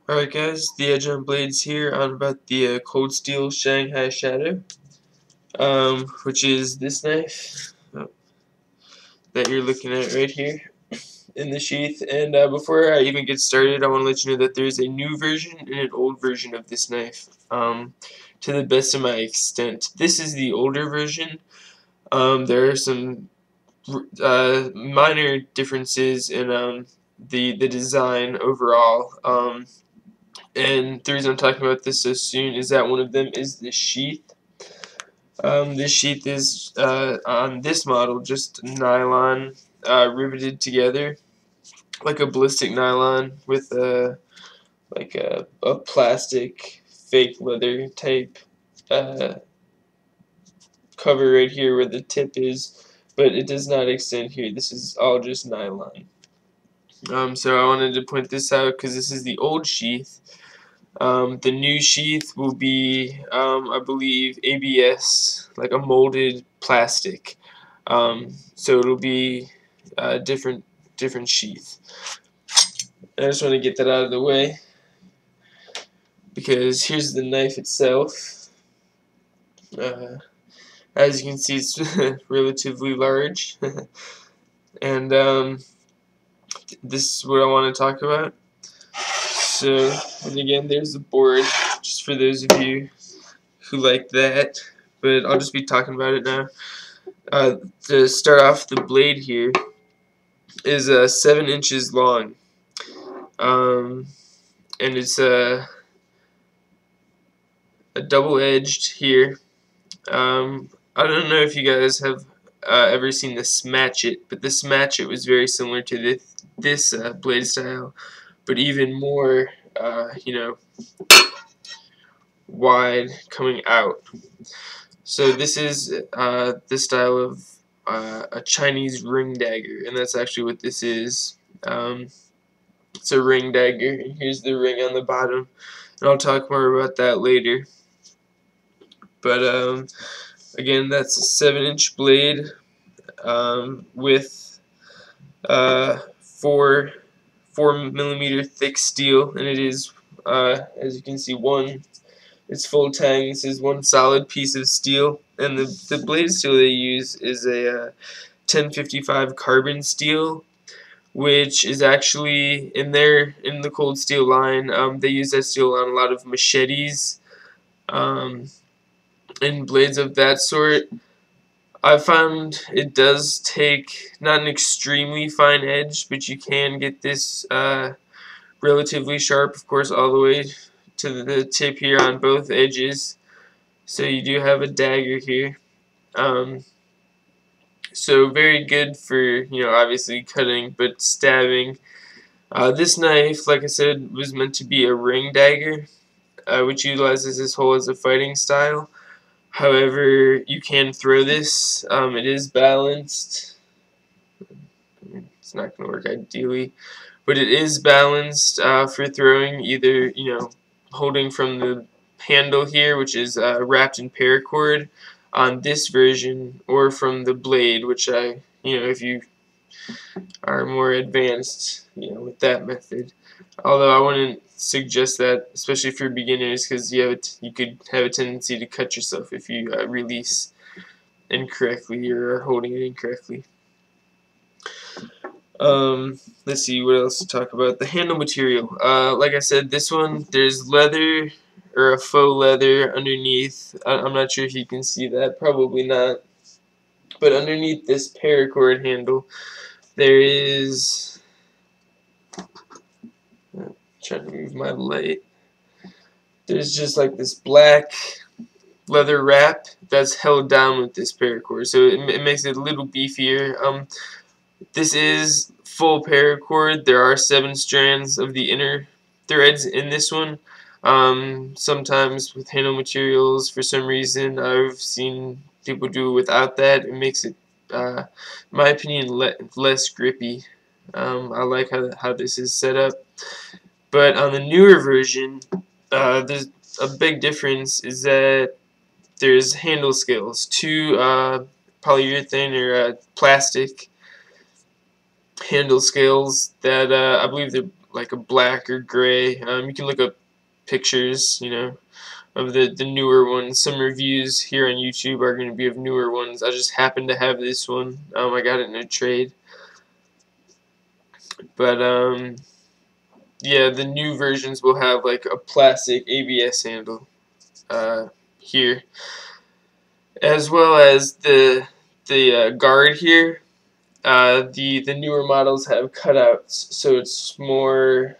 Alright guys, TheEdgeOnBlades here on about the Cold Steel Shanghai Shadow, which is this knife that you're looking at right here in the sheath. And before I even get started, I want to let you know that there's a new version and an old version of this knife, to the best of my extent. This is the older version. There are some minor differences in the design overall. And the reason I'm talking about this so soon is that one of them is the sheath. This sheath is on this model just nylon riveted together like a ballistic nylon with a plastic fake leather type uh, cover right here where the tip is, but it does not extend here. This is all just nylon. So I wanted to point this out because this is the old sheath. The new sheath will be, I believe, ABS, like a molded plastic. So it'll be a different sheath. I just want to get that out of the way because here's the knife itself. As you can see, it's relatively large, and this is what I want to talk about. So, and again, there's the board, just for those of you who like that, but I'll just be talking about it now. To start off, the blade here is 7 inches long, and it's a double-edged here. I don't know if you guys have ever seen the Smatchet, but the Smatchet was very similar to this blade style, but even more, wide coming out. So this is the style of a Chinese ring dagger, and that's actually what this is. It's a ring dagger, and here's the ring on the bottom, and I'll talk more about that later. But again, that's a 7-inch blade with 4 millimeter thick steel, and it is, as you can see, it's full tang. This is one solid piece of steel, and the blade steel they use is a 1055 carbon steel, which is actually in the cold steel line. They use that steel on a lot of machetes and blades of that sort. I found it does take not an extremely fine edge, but you can get this relatively sharp, of course, all the way to the tip here on both edges. So you do have a dagger here. So very good for, obviously cutting, but stabbing. This knife, like I said, was meant to be a ring dagger, which utilizes this hole as a fighting style. However, you can throw this. It is balanced. It's not going to work ideally, but it is balanced for throwing, either holding from the handle here, which is wrapped in paracord on this version, or from the blade, which if you are more advanced, with that method. Although I wouldn't suggest that, especially for beginners, because you could have a tendency to cut yourself if you release incorrectly or are holding it incorrectly. Let's see what else to talk about. The handle material. Like I said, this one, there's leather or a faux leather underneath. I'm not sure if you can see that. Probably not. But underneath this paracord handle, there is. I'm trying to move my light. There's just like this black leather wrap that's held down with this paracord, so it makes it a little beefier. This is full paracord. There are 7 strands of the inner threads in this one. Sometimes with handle materials, for some reason, I've seen people do it without that. It makes it, in my opinion, less grippy. I like how this is set up. But on the newer version, there's a big difference is that there's handle scales, 2 polyurethane or plastic handle scales that I believe they're like a black or gray. You can look up pictures, you know, of the newer ones. Some reviews here on YouTube are going to be of newer ones. I just happen to have this one. I got it in a trade. But yeah, the new versions will have like a plastic ABS handle here, as well as the guard here. The newer models have cutouts, so it's more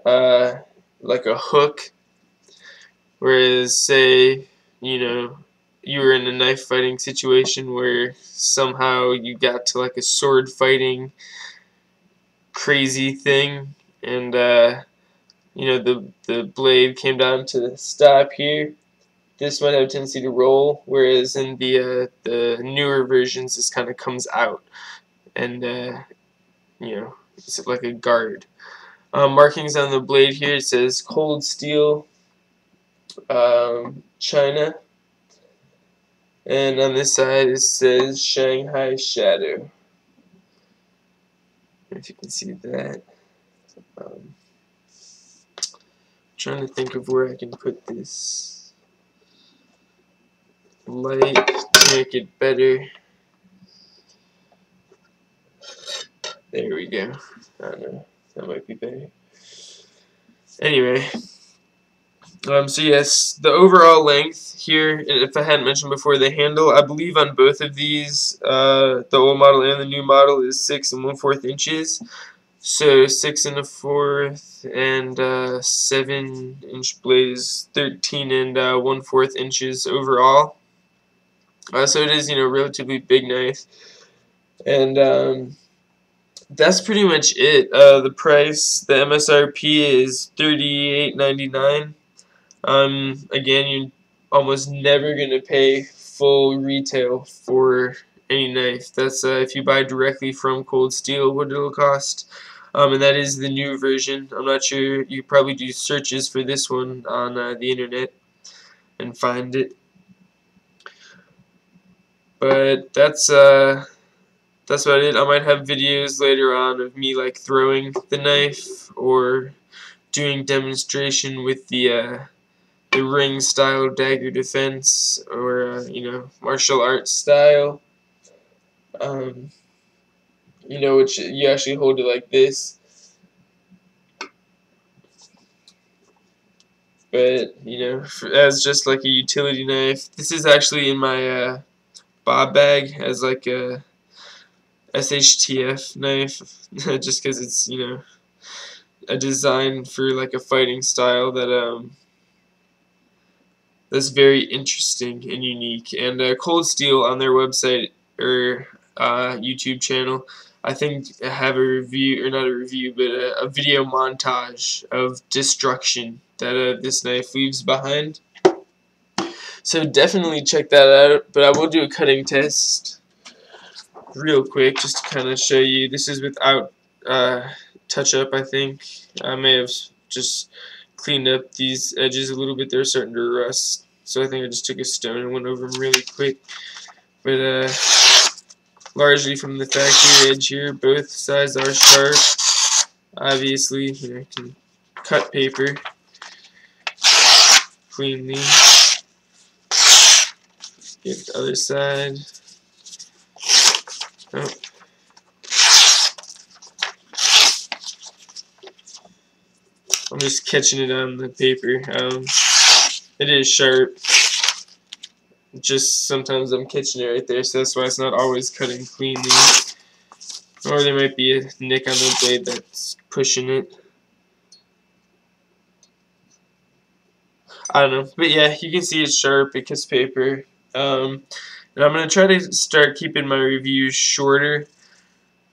like a hook. Whereas, say, you know, you were in a knife fighting situation where somehow you got to like a sword fighting crazy thing, and you know, the blade came down to the stop here. This might have a tendency to roll, whereas in the newer versions, this kind of comes out, and you know, it's like a guard. Markings on the blade here, it says cold steel, China, and on this side it says Shanghai shadow. If you can see that. Trying to think of where I can put this light to make it better. There we go. I don't know. That might be better. Anyway. So yes, the overall length here, if I hadn't mentioned before, the handle, I believe on both of these, the old model and the new model, is 6 1/4 inches. So 6 1/4 and 7-inch blade is 13 1/4 inches overall. So it is, you know, a relatively big knife, and that's pretty much it. The price, the MSRP is $38.99. Again, you're almost never gonna pay full retail for any knife. That's if you buy directly from Cold Steel, what it'll cost. And that is the new version. I'm not sure. You probably do searches for this one on the internet and find it. But that's about it. I might have videos later on of me like throwing the knife or doing demonstration with the ring style dagger defense, or you know, martial arts style. You know, which you actually hold it like this. But you know, as just like a utility knife. This is actually in my bob bag as like a SHTF knife, just because it's, you know, a design for like a fighting style that that's very interesting and unique. And Cold Steel on their website or YouTube channel, I think, have a review, or not a review, but a video montage of destruction that this knife leaves behind. So definitely check that out. But I will do a cutting test real quick just to kind of show you. This is without touch-up, I think. I may have just cleaned up these edges a little bit. They're starting to rust, so I think I just took a stone and went over them really quick. But largely from the factory edge here, both sides are sharp. Obviously, you know, I can cut paper cleanly. Get the other side. Oh. I'm just catching it on the paper. It is sharp. Just sometimes I'm catching it right there, so that's why it's not always cutting cleanly. Or there might be a nick on the blade that's pushing it. I don't know. But yeah, you can see it's sharp. It cuts paper. And I'm going to try to start keeping my reviews shorter.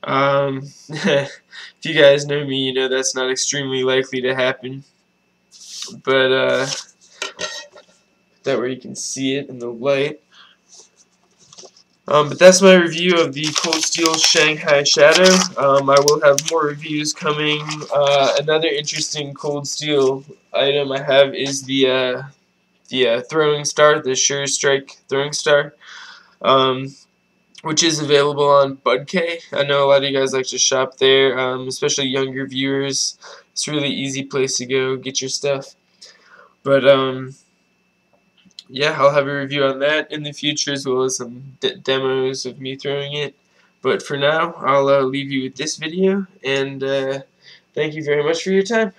If you guys know me, you know that's not extremely likely to happen. But that way you can see it in the light. But that's my review of the Cold Steel Shanghai Shadow. I will have more reviews coming. Another interesting Cold Steel item I have is the throwing star, the Sure Strike throwing star. which is available on BudK. I know a lot of you guys like to shop there, especially younger viewers. It's a really easy place to go get your stuff. But yeah, I'll have a review on that in the future, as well as some demos of me throwing it. But for now, I'll leave you with this video, and thank you very much for your time.